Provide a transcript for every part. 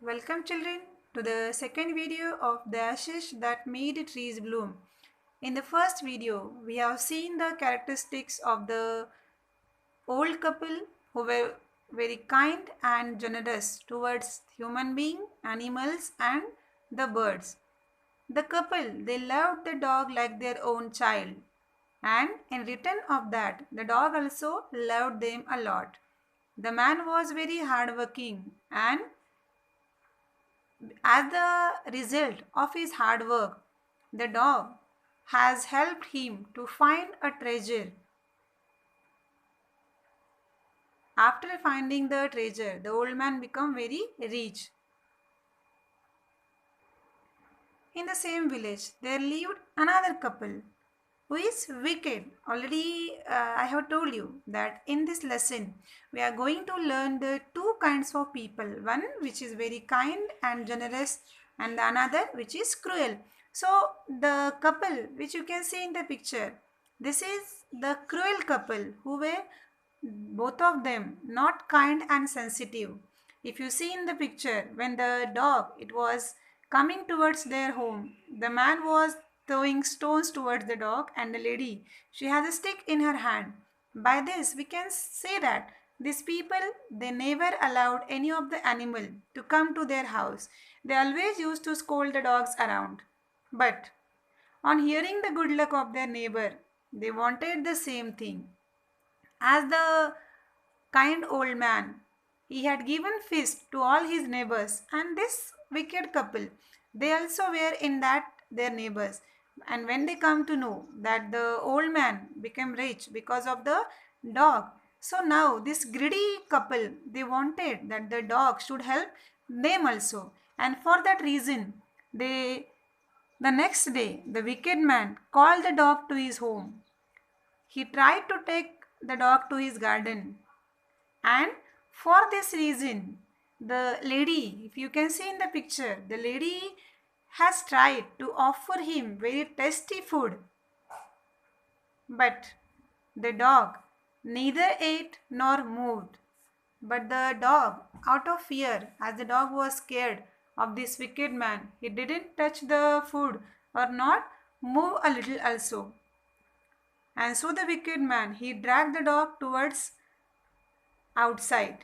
Welcome children to the second video of the ashes that made trees bloom. In the first video, we have seen the characteristics of the old couple who were very kind and generous towards human beings, animals and the birds. The couple, they loved the dog like their own child, and in return of that, the dog also loved them a lot. The man was very hardworking, and as the result of his hard work, the dog has helped him to find a treasure. After finding the treasure, the old man became very rich. In the same village, there lived another couple who is wicked. Already, I have told you that in this lesson, we are going to learn the two kinds of people. One which is very kind and generous, and the another which is cruel. So, the couple which you can see in the picture, this is the cruel couple who were both of them not kind and sensitive. If you see in the picture, when the dog it was coming towards their home, the man was throwing stones towards the dog, and the lady she has a stick in her hand. By this we can say that these people they never allowed any of the animal to come to their house. They always used to scold the dogs around. But on hearing the good luck of their neighbor, they wanted the same thing. As the kind old man, he had given feast to all his neighbors, and this wicked couple, they also were in that their neighbors. And when they come to know that the old man became rich because of the dog, so now this greedy couple, they wanted that the dog should help them also. And for that reason, they the next day the wicked man called the dog to his home. He tried to take the dog to his garden, and for this reason, the lady, if you can see in the picture, the lady has tried to offer him very tasty food. But the dog neither ate nor moved. But the dog, out of fear, as the dog was scared of this wicked man, he didn't touch the food or not move a little also. And so the wicked man, he dragged the dog towards outside.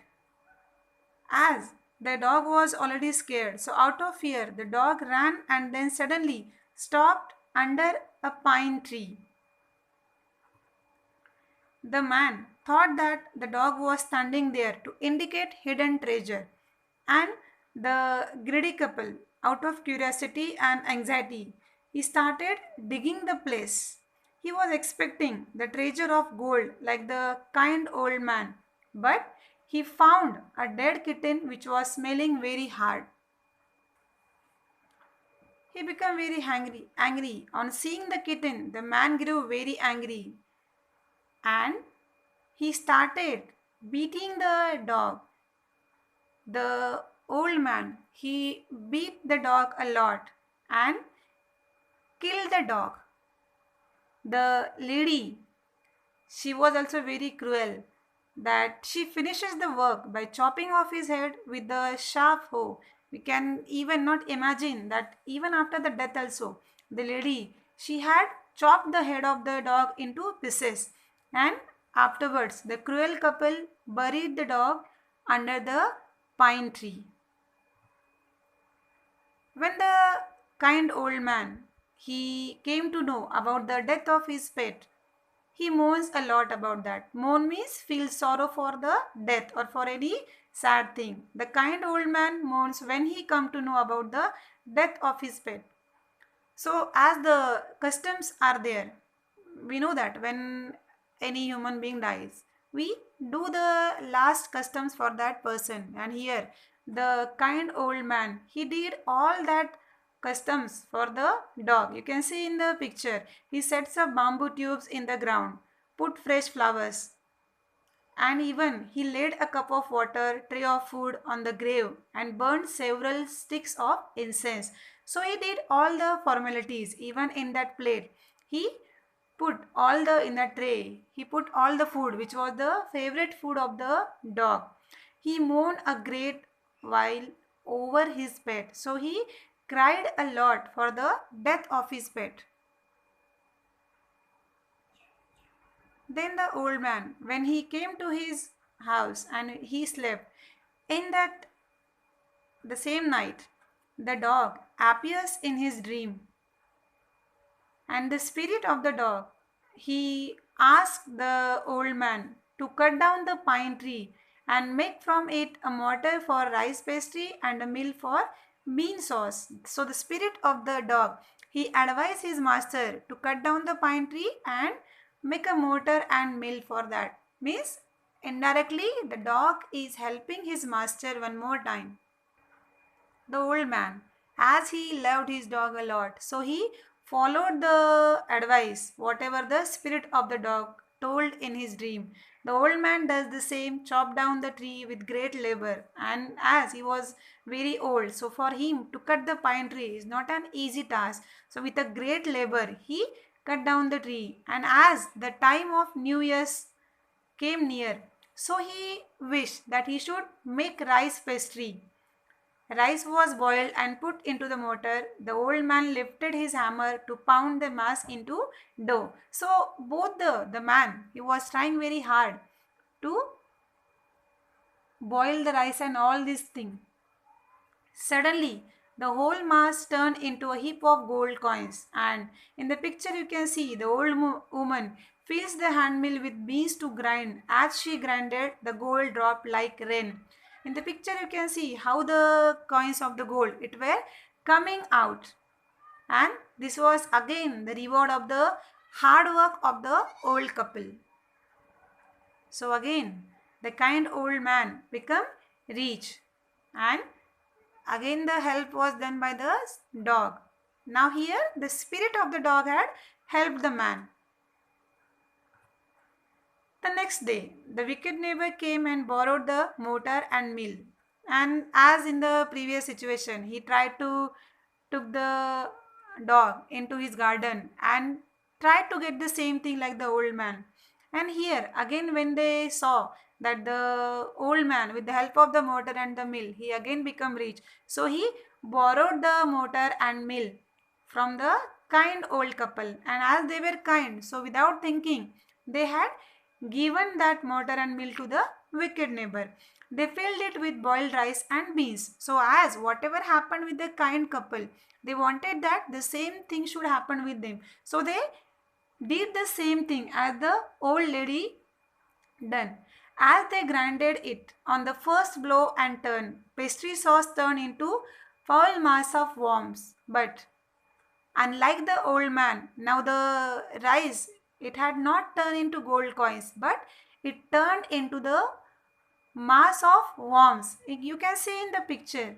As the dog was already scared, so out of fear, the dog ran and then suddenly stopped under a pine tree. The man thought that the dog was standing there to indicate hidden treasure, and the greedy couple, out of curiosity and anxiety, he started digging the place. He was expecting the treasure of gold like the kind old man, but he found a dead kitten which was smelling very hard. He became very angry. On seeing the kitten, the man grew very angry, and he started beating the dog. The old man, he beat the dog a lot and killed the dog. The lady, she was also very cruel that she finishes the work by chopping off his head with the sharp hoe. We can even not imagine that even after the death also, the lady, she had chopped the head of the dog into pieces, and afterwards the cruel couple buried the dog under the pine tree. When the kind old man he came to know about the death of his pet, he mourns a lot about that. Mourn means feel sorrow for the death or for any sad thing. The kind old man mourns when he come to know about the death of his pet. So as the customs are there, we know that when any human being dies, we do the last customs for that person. And here, the kind old man, he did all that customs for the dog. You can see in the picture, he sets up bamboo tubes in the ground, put fresh flowers, and even he laid a cup of water, tray of food on the grave and burned several sticks of incense. So he did all the formalities, even in that plate. He put all the in the tray, he put all the food which was the favorite food of the dog. He mourned a great while over his pet. So he cried a lot for the death of his pet. Then the old man, when he came to his house and he slept, in that the same night, the dog appears in his dream, and the spirit of the dog, he asked the old man to cut down the pine tree and make from it a mortar for rice pastry and a mill for bean sauce. So the spirit of the dog, he advised his master to cut down the pine tree and make a mortar and mill for that. Means indirectly the dog is helping his master one more time. The old man, as he loved his dog a lot, so he followed the advice, whatever the spirit of the dog told in his dream. The old man does the same, chop down the tree with great labor. And as he was very old, so for him to cut the pine tree is not an easy task. So with a great labor, he cut down the tree. And as the time of New Year's came near, so he wished that he should make rice pastry. Rice was boiled and put into the mortar. The old man lifted his hammer to pound the mass into dough. So both the man, he was trying very hard to boil the rice and all these things. Suddenly, the whole mass turned into a heap of gold coins, and in the picture you can see the old woman fills the handmill with beans to grind. As she grinded, the gold dropped like rain. In the picture you can see how the coins of the gold it were coming out, and this was again the reward of the hard work of the old couple. So again, the kind old man become rich, and again the help was done by the dog. Now here the spirit of the dog had helped the man. The next day, the wicked neighbor came and borrowed the mortar and mill. And as in the previous situation, he tried to took the dog into his garden and tried to get the same thing like the old man. And here again when they saw that the old man with the help of the mortar and the mill, he again become rich. So he borrowed the mortar and mill from the kind old couple, and as they were kind, so without thinking they had given that mortar and mill to the wicked neighbor. They filled it with boiled rice and beans. So as whatever happened with the kind couple, they wanted that the same thing should happen with them. So they did the same thing as the old lady done. As they grinded it on the first blow and turn, pastry sauce turned into foul mass of worms. But unlike the old man, now the rice, it had not turned into gold coins, but it turned into the mass of worms. You can see in the picture,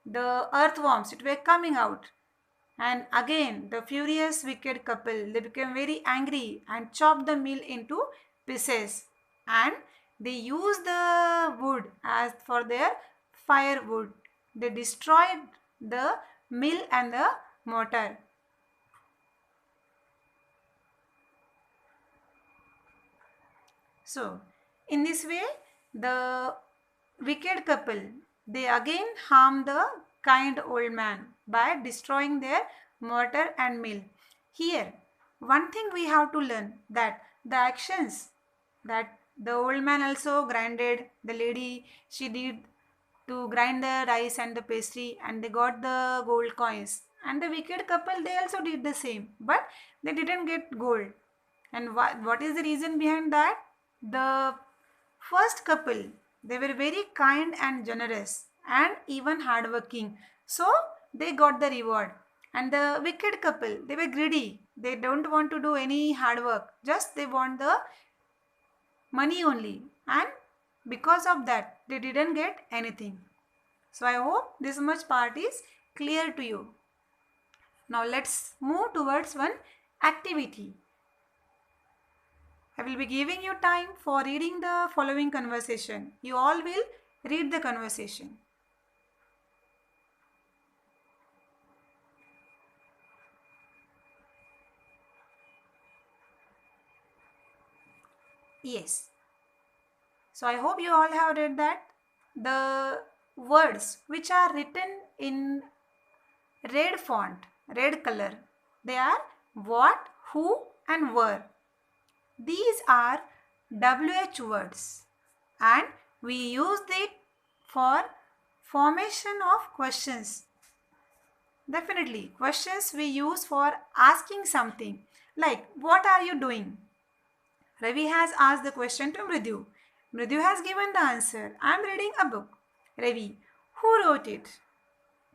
the earthworms, it were coming out. And again, the furious wicked couple, they became very angry and chopped the meal into pieces. And they used the wood as for their firewood. They destroyed the mill and the mortar. So, in this way, the wicked couple, they again harm the kind old man by destroying their mortar and mill. Here, one thing we have to learn that the actions that the old man also grinded, the lady she did to grind the rice and the pastry and they got the gold coins. And the wicked couple, they also did the same, but they didn't get gold. And what is the reason behind that? The first couple, they were very kind and generous and even hardworking. So they got the reward. And the wicked couple, they were greedy. They don't want to do any hard work. Just they want the money only. And because of that, they didn't get anything. So I hope this much part is clear to you. Now let's move towards one activity. I will be giving you time for reading the following conversation. You all will read the conversation. Yes. So I hope you all have read that. The words which are written in red font, red color. They are what, who and where. These are WH words and we use it for formation of questions. Definitely, questions we use for asking something like what are you doing? Ravi has asked the question to Mridhu. Mridhu has given the answer. I am reading a book. Ravi, who wrote it?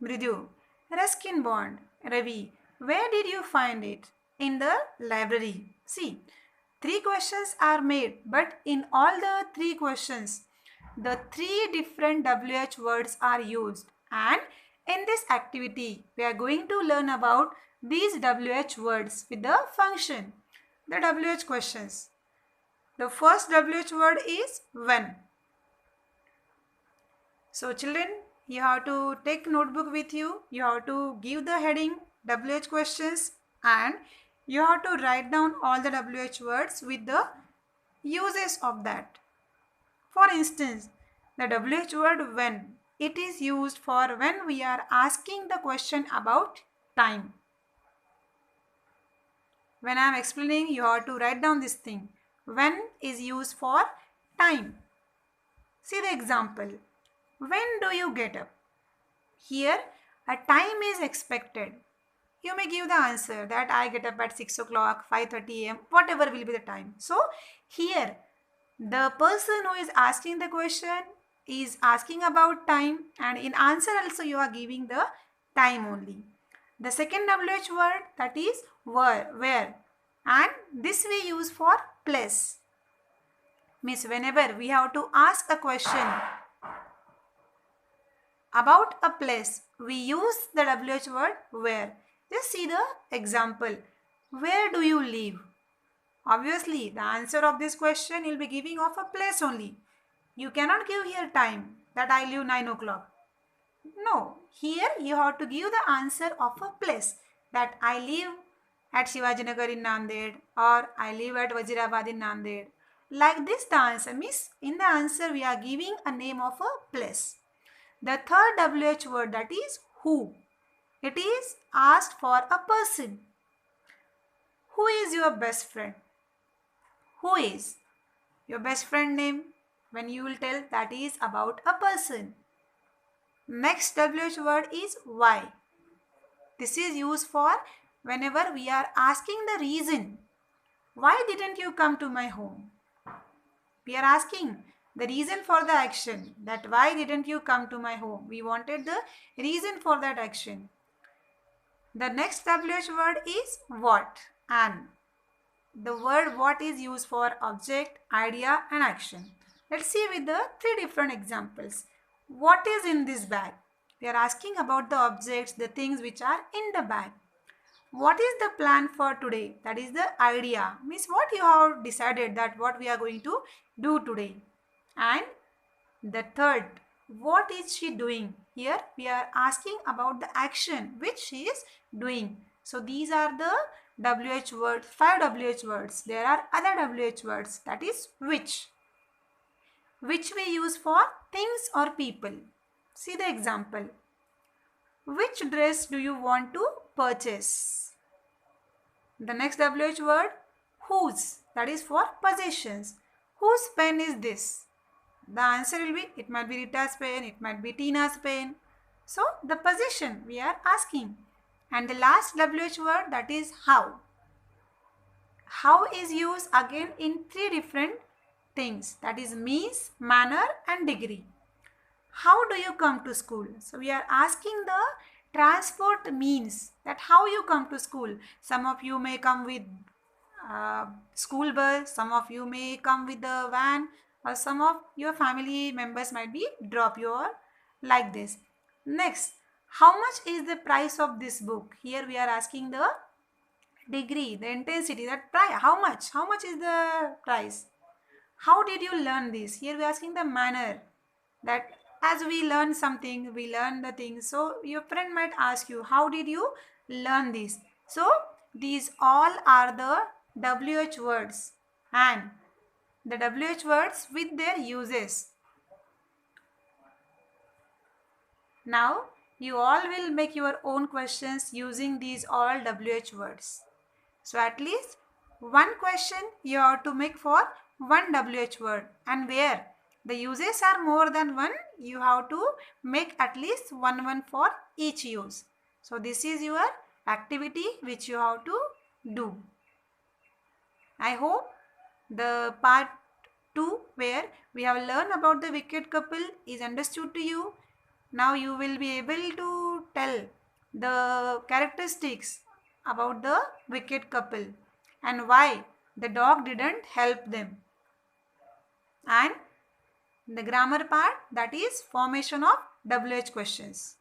Mridhu, Ruskin Bond. Ravi, where did you find it? In the library. See, three questions are made, but in all the three questions, the three different WH words are used. And in this activity, we are going to learn about these WH words with the function, the WH questions. The first WH word is when. So children, you have to take notebook with you. You have to give the heading WH questions and you have to write down all the WH words with the uses of that. For instance, the WH word when, it is used for when we are asking the question about time. When I am explaining, you have to write down this thing. When is used for time. See the example. When do you get up? Here, a time is expected. You may give the answer that I get up at 6 o'clock, 5:30 am, whatever will be the time. So, here, the person who is asking the question is asking about time and in answer also you are giving the time only. The second WH word, that is where, and this we use for place. Means whenever we have to ask a question about a place, we use the WH word where. Just see the example. Where do you live? Obviously, the answer of this question will be giving of a place only. You cannot give here time that I live 9 o'clock. No, here you have to give the answer of a place that I live at Shivajinagar in Nanded or I live at Wazirabad in Nanded. Like this the answer means in the answer we are giving a name of a place. The third WH word, that is who. It is asked for a person. Who is your best friend? Who is your best friend name? When you will tell, that is about a person. Next WH word is why. This is used for whenever we are asking the reason. Why didn't you come to my home? We are asking the reason for the action, that why didn't you come to my home? We wanted the reason for that action. The next WH word is what, and the word what is used for object, idea and action. Let's see with the three different examples. What is in this bag? We are asking about the objects, the things which are in the bag. What is the plan for today? That is the idea. Means what you have decided that what we are going to do today. And the third, what is she doing? Here we are asking about the action which she is doing. So these are the WH words, 5 WH words. There are other WH words, that is which we use for things or people. See the example. Which dress do you want to purchase? The next WH word, whose, that is for possessions. Whose pen is this? The answer will be, it might be Rita's pen, it might be Tina's pen. So the possession we are asking. And the last WH word, that is how. How is used again in three different things, that is means, manner and degree. How do you come to school? So we are asking the transport means, that how you come to school. Some of you may come with school bus, some of you may come with the van, or some of your family members might be drop you or like this. Next, how much is the price of this book? Here we are asking the degree, the intensity, that price, how much is the price? How did you learn this? Here we are asking the manner, that as we learn something, we learn the thing. So your friend might ask you, how did you learn this? So these all are the WH words and the WH words with their uses. Now you all will make your own questions using these all WH words. So at least one question you have to make for one WH word, and where the uses are more than one, you have to make at least one for each use. So this is your activity which you have to do. I hope the part 2 where we have learned about the wicked couple is understood to you. Now you will be able to tell the characteristics about the wicked couple and why the dog didn't help them. And the grammar part, that is formation of WH questions.